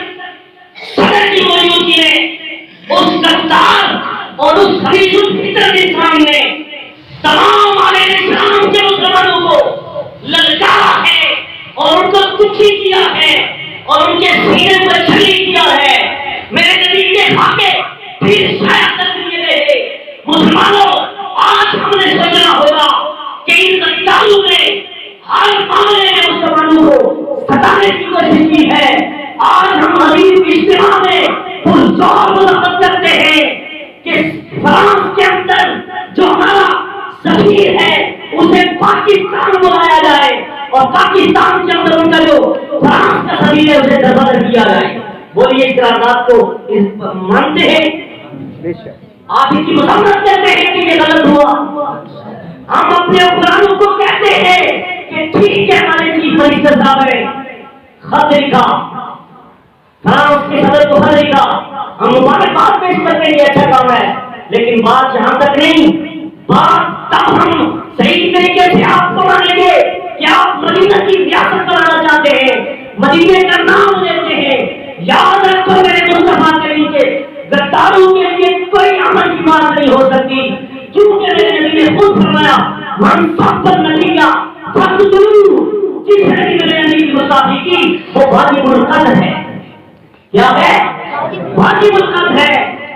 صدر کی موجودگی میں اس غدار اور اس خبیث الفطرت انسان نے تمام علیہ السلام کے مسلمانوں کو للکارا ہے اور ان کو دکھی کیا ہے اور ان کے سینے پر چھری کیا ہے۔ میرے نبی کے خاکے پھر شاید تک لیے گئے۔ مسلمانوں، آج ہم نے سوچنا ہوگا کہ ان غداروں نے ہر معاملے میں مسلمانوں کو ستانے کی کوشش کی ہے۔ آج ہم عظیم اجتماع میں پرزور مذاکرات کرتے ہیں کہ فرانس کے اندر جو ہمارا سفیر ہے اسے پاکستان بلایا جائے اور پاکستان کے اندر ان کا جو فرانس کا سفیر ہے اسے دربار کیا جائے۔ بولیے اس قرارداد کو مانتے ہیں؟ آپ اس کی مذمت کرتے ہیں کہ یہ غلط ہوا؟ ہم اپنے حکمرانوں کو کہتے ہیں کہ ٹھیک ہے، ہمارے چیف منسٹر صاحب نے خط لکھا، فرانس کے صدر کو خط لکھا، ہم مبارکباد پیش کرتے ہیں، یہ اچھا کام ہے، لیکن بات جہاں تک نہیں، بات تب ہم صحیح طریقے سے آپ کو مان لیں گے کہ آپ مدینہ کی ریاست بنانا چاہتے ہیں، مدینے کا نام لیتے ہیں۔ یاد رکھو میرے مصطفیٰ کریم کے غداروں کے لیے کوئی عمل کی بات نہیں ہو سکتی، کیونکہ میرے نبی نے خود فرمایا من سب نبیہ فقتلوہ، جس نے بھی میرے نبی کی گستاخی کی وہ واجب القتل ہے۔ کیا ہے؟ واجب القتل ہے۔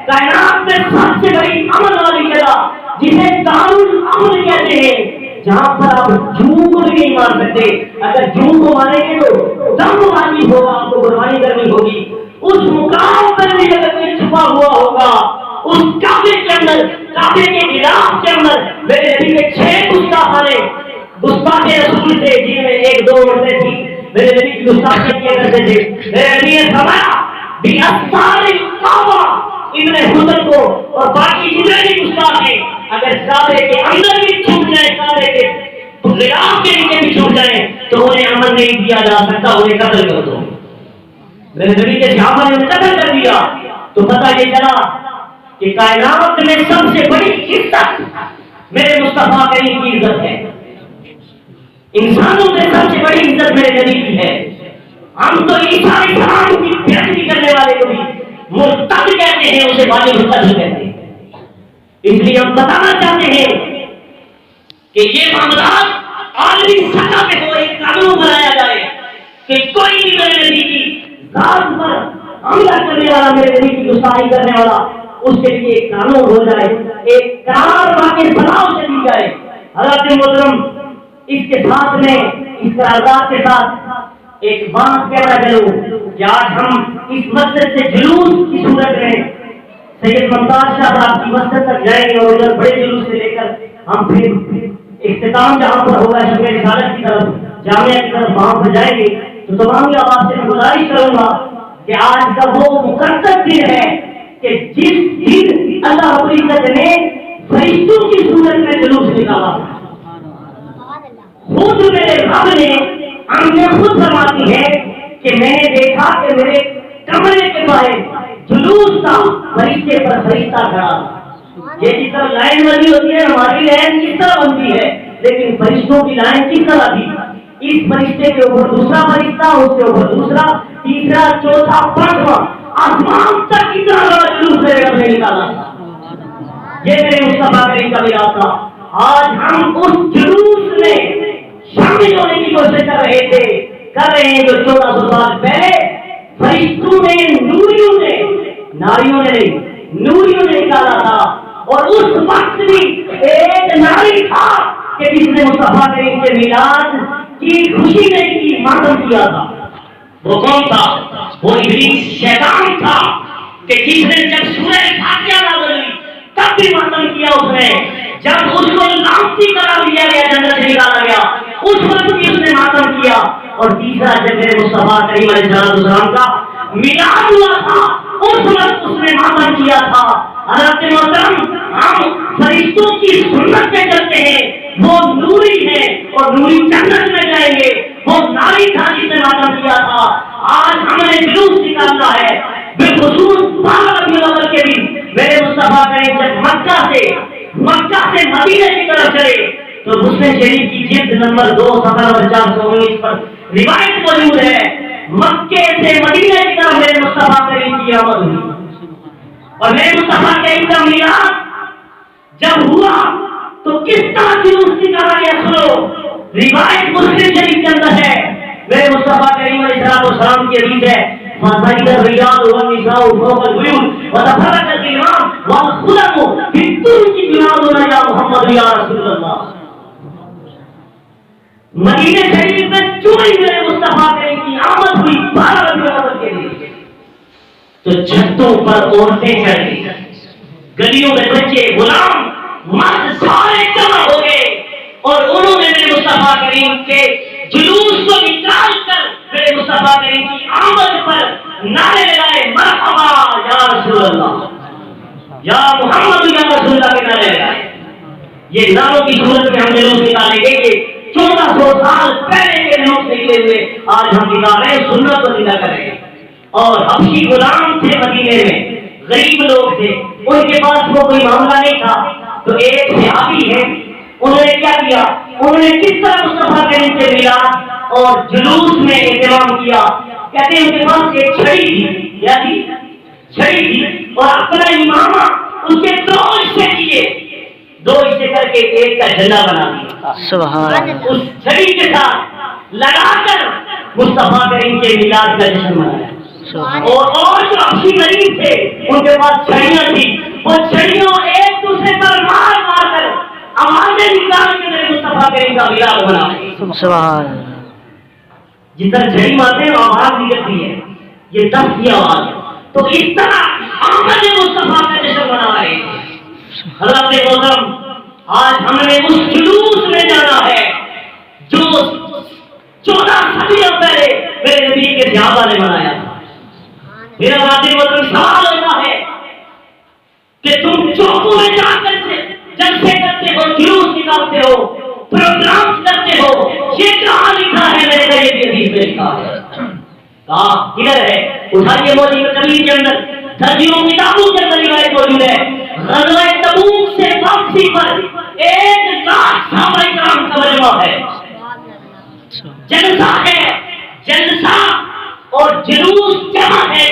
کائنات میں سب سے بڑی امن والی جگہ جسے دارالامن کہتے ہیں، جہاں پر آپ جھوم کو بھی نہیں مار سکتے، اگر جھوم کو ماریں گے تو دم واجب ہوگا، آپ کو قربانی کرنی ہوگی۔ اس مقام پر بھی اگر کوئی چھپا ہوا ہوگا، اس کعبے کے اندر، کعبے کے علاق کے اندر میرے نبی کے 6 گستاخ رسول تھے، جن میں 1-2 عورتیں تھیں، میرے نبی کی گستاخی کیا کرتے تھے۔ میرے نبی نے فرمایا بِأَسْتَارِ الْكَعْبَةِ، ابن حسن کو اور باقی جتنے بھی گستاخ ہیں اگر کعبے کے اندر بھی چھپ جائے، کعبے کے غلاف کے نیچے بھی چھپ جائے تو انہیں امن نہیں دیا جا سکتا، انہیں قتل کر دو۔ میرے نبی کے صحابہ نے قتل کر دیا تو پتہ یہ چلا کہ کائنات میں سب سے بڑی عزت میرے مصطفیٰ کریم کی عزت ہے، انسانوں میں سب سے بڑی عزت میرے نبی کی ہے۔ ہم تو عیسیٰ علیہ السلام کی بےعزتی کرنے والے کو بھی مرتد کہتے ہیں، اسے واجب القتل کہتے ہیں۔ اس لیے ہم بتانا چاہتے ہیں کہ یہ معاملات عالمی سطح پہ ہو، ایک قانون بنایا جائے کہ کوئی بھی میرے نبی کی ذات پر حملہ کرنے والا، میرے نبی کی گستاخی کرنے والا، اس کے لیے ایک قانون ہو جائے، ایک قرار واقع بناؤ سے دی جائے۔ حضرات محترم، اس کے ساتھ میں اس قرارداد کے ساتھ ایک بات کہنا چاہوں کہ آج ہم اس مسجد سے جلوس کی صورت میں سید ممتاز شاہ صاحب کی مسجد تک جائیں گے اور ادھر بڑے جلوس سے لے کر ہم پھر اختتام جہاں پر ہوگا شب رسالت کی طرف، جامعہ کی طرف وہاں پر جائیں گے، تو تمام کی آواز سے میں گزارش کروں گا کہ آج کا وہ مقدس دن ہے کہ جس دن اللہ رب العزت نے فرشتوں کی صورت میں جلوس نکالا. خود میرے رب نے ہمیں خود فرماتی ہے کہ میں نے دیکھا کہ میرے کمرے کے باہر جلوس تھا, فرشتے پر فرشتہ کھڑا. یہ جس طرح لائن بنی ہوتی ہے, ہماری لائن کس طرح بنتی ہے, لیکن فرشتوں کی لائن کس طرح تھی. اس فرشتے کے اوپر دوسرا فرشتہ, اس کے اوپر دوسرا, تیسرا, چوتھا, پانچواں, آسمان تک کتنا بڑا جلوس میرے رب نے نکالا. یہ میرے مصطفیٰ کریم کا میراث تھا. آج ہم اس جلوس میں شامل ہونے کی کوشش کر رہے ہیں جو 1400 سال پہلے فرشتوں نے, نوریوں نے, ناریوں نے نہیں, نوریوں نے نکالا تھا. اور اس وقت بھی ایک ناری تھا کہ جس نے مصطفیٰ کریم کے میلاد کی خوشی میں کی ماتم کیا تھا. وہ کون تھا؟ وہ ابلیس شیطان تھا کہ جس نے جب سورہ فاتحہ نازل ہوئی تب بھی ماتم کیا. اس نے جب اس کو لعنتی قرار دیا گیا, جنت سے نکالا گیا, اس وقت بھی اس نے ماتم کیا. اور تیسرا جب میرے مصطفیٰ کریم علیہ السلام کا میلاد ہوا تھا اس وقت اس نے ماتم کیا تھا. حضرت محترم, ہم فرشتوں کی سنت پہ چلتے ہیں, وہ نوری ہے اور نوری جنت میں جائیں گے. وہ ناری تھا جس نے ماتم کیا تھا. آج ہم نے جلوس نکالنا ہے بالخصوص 12 ربیع الاول کے دن. میرے مصطفیٰ کریم جب مکہ سے مدینے کی طرف چلے تو مسلم شریف کی جلد نمبر 2 صفحہ نمبر 419 پر روایت موجود ہے, مکے سے مدینے کی طرف میرے مصطفیٰ کریم کی آمد ہوئی. اور میرے مصطفیٰ کریم کا میلاد جب ہوا تو کس طرح جلوس نکالا گیا سنو. روایت مسلم شریف کے اندر ہے, میرے مصطفیٰ کریم علیہ السلام کی حدیث ہے, فَصَعِدَ الرِّجَالُ وَالنِّسَاءُ فَوْقَ الْبُيُوتِ وَتَفَرَّقَ الْإِمَامُ وَالْخُلَفُ فِي الطُّرُقِ يُنَادُونَ يَا مُحَمَّدُ يَا رَسُولَ اللَّهِ. مدینہ شریف میں چوری میرے مصطفیٰ کریم کی آمد ہوئی 12 ربیع الاول کے دن, تو چھتوں پر عورتیں چڑھ گئی, گلیوں میں بچے, غلام, مرد سارے جمع ہو گئے اور انہوں نے میرے مصطفیٰ کریم کے جلوس کو نکال کر میرے مصطفیٰ کریم کی آمد پر نعرے لگائے, مرحبا یا رسول اللہ, یا محمد یا رسول اللہ کے نعرے لگائے. یہ نعروں کی صورت میں ہم جلوس نکالیں گے کہ 1400 سال پہلے کے لوگ نکلے ہوئے آج ہم نکال رہے ہیں, سنت کو زندہ کریں گے. اور حبشی غلام تھے مدینے میں, غریب لوگ تھے, ان کے پاس وہ کوئی معاملہ نہیں تھا. تو ایک صحابی ہے, انہوں نے کیا کیا, انہوں نے کس طرح مصطفیٰ کریم کے میلاد اور جلوس میں اہتمام کیا. کہتے ہیں ان کے پاس ایک چھڑی تھی, یا تھی چھڑی تھی, اور اپنا امامہ اس کے 2 حصے کیے, 2 حصے کر کے ایک کا جھنڈا بنا دیا. سبحان اس چھڑی کے ساتھ لگا کر مصطفیٰ کریم کے میلاد کا جشن منایا. اور جو حبشی غریب تھے ان کے پاس چھڑیاں تھی, وہ چھڑیوں ایک دوسرے پر مار مار کر آوازیں نکال کے میرے مصطفیٰ کریم کا میلاد منائے. سبحان جس طرح چھڑی مارتے ہیں آواز نکلتی ہے, یہ دف کی آواز ہے. تو اس طرح آمد مصطفیٰ کا جشن منا رہے ہیں. حضرت محترم, آج ہم نے اس جلوس میں جانا ہے جو 14 صدیوں پہلے میرے نبی کے صحابہ نے منایا تھا. میرا حضرت محترم سوال ہوتا ہے کہ تم چوکوں میں جا کر جلسے کرتے ہو, جلوس نکالتے ہو, پروگرام کرتے ہو, یہ کہاں لکھا ہے؟ میرے نبی کی حدیث میں لکھا ہے. کہاں کدھر ہے؟ اٹھائیے موجود کبیر کے اندر, درجیوں کتابوں کے اندر روایت موجود ہے. غزوہ تبوک سے واپسی پر 1 لاکھ صحابہ کرام کا مجمع ہے, جلسہ ہے, جلسہ اور جلوس جمع ہے.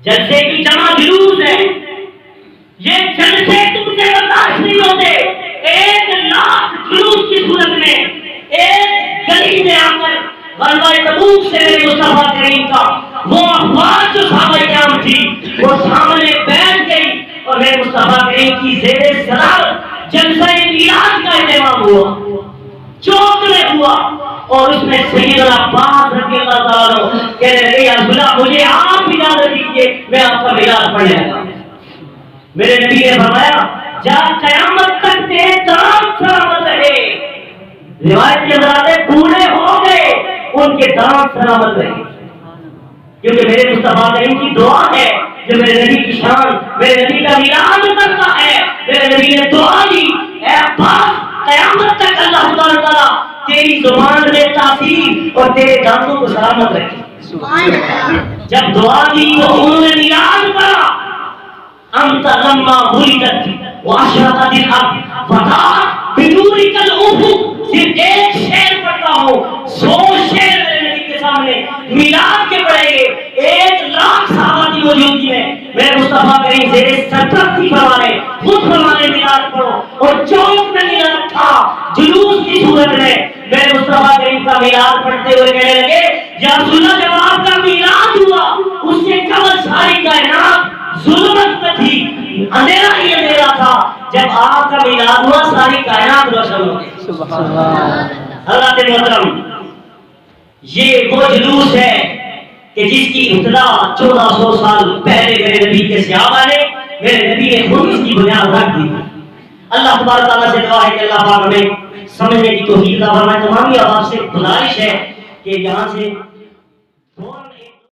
جلسے کی جمع جلوس ہے. یہ جلسے تم سے برداشت نہیں ہوتے. 1 لاکھ جلوس کی صورت میں ایک گلی میں آ کر غزوہ تبوک سے میرے مصطفیٰ کریم کا وہ افواج جو صحابہ کرام تھی وہ سامنے بیٹھ گئی اور میرے مصطفیٰ کریم کی زیر صدارت جلسہ میلاد کا اہتمام ہوا, چوک میں ہوا. اور اس میں سیدنا عباس رضی اللہ تعالیٰ عنہ کہنے لگے, یا رسول اللہ مجھے آپ اجازت دیجیے میں آپ کا میلاد پڑھ لوں گا. میرے نبی نے فرمایا جا قیامت تک تیرے دام سلامت رہے. روایت کے اندر آتے بوڑھے ہو گئے, ان کے دام سلامت رہے. کیونکہ میرے مصطفیٰ کریم کی دعا ہے، جو میرے نبی کی شان، میرے نبی کا میلاد کرتا ہے، میرے نبی نے دعا دی، اے عباس قیامت تک اللہ سبحانہ تعالیٰ تیری زبان میں تاثیر اور تیرے دانتوں کو سلامت رکھے۔ جب دعا دی تو انہوں نے میلاد پڑھا، انت لما ولدت واشرقت الارض فضاءت بنورک الافق، صرف ایک شعر پڑھتا ہوں، 100 شعر میرے نبی کے سامنے میلاد کے پڑھیں گے، 1,00,000 صحابہ کی موجودگی میں میرے مصطفیٰ کریم زیر سرپرستی فرمانے، خود فرمانے میلاد پڑھو، اور چوک میں میلاد تھا، جلوس کی صورت میں میرے مصطفیٰ کریم کا میلاد پڑھتے ہوئے کہنے لگے یا رسول اللہ جب آپ کا میلاد ہوا اس سے قبل ساری کائنات ظلمت میں تھی، اندھیرا ہی اندھیرا تھا، جب آپ کا میلاد ہوا ساری کائنات روشن ہو گئی۔ سبحان اللہ۔ حضرات محترم، یہ وہ جلوس ہے کہ جس کی ابتدا 1400 سال پہلے میرے نبی کے صحابہ نے، میرے نبی نے خود اس کی بنیاد رکھ دی۔ اللہ تبارک تعالیٰ سے دعا ہے کہ اللہ پاک ہمیں سمجھنے کی توفیق عطا فرمائے۔ تمام آپ سے گزارش ہے کہ یہاں سے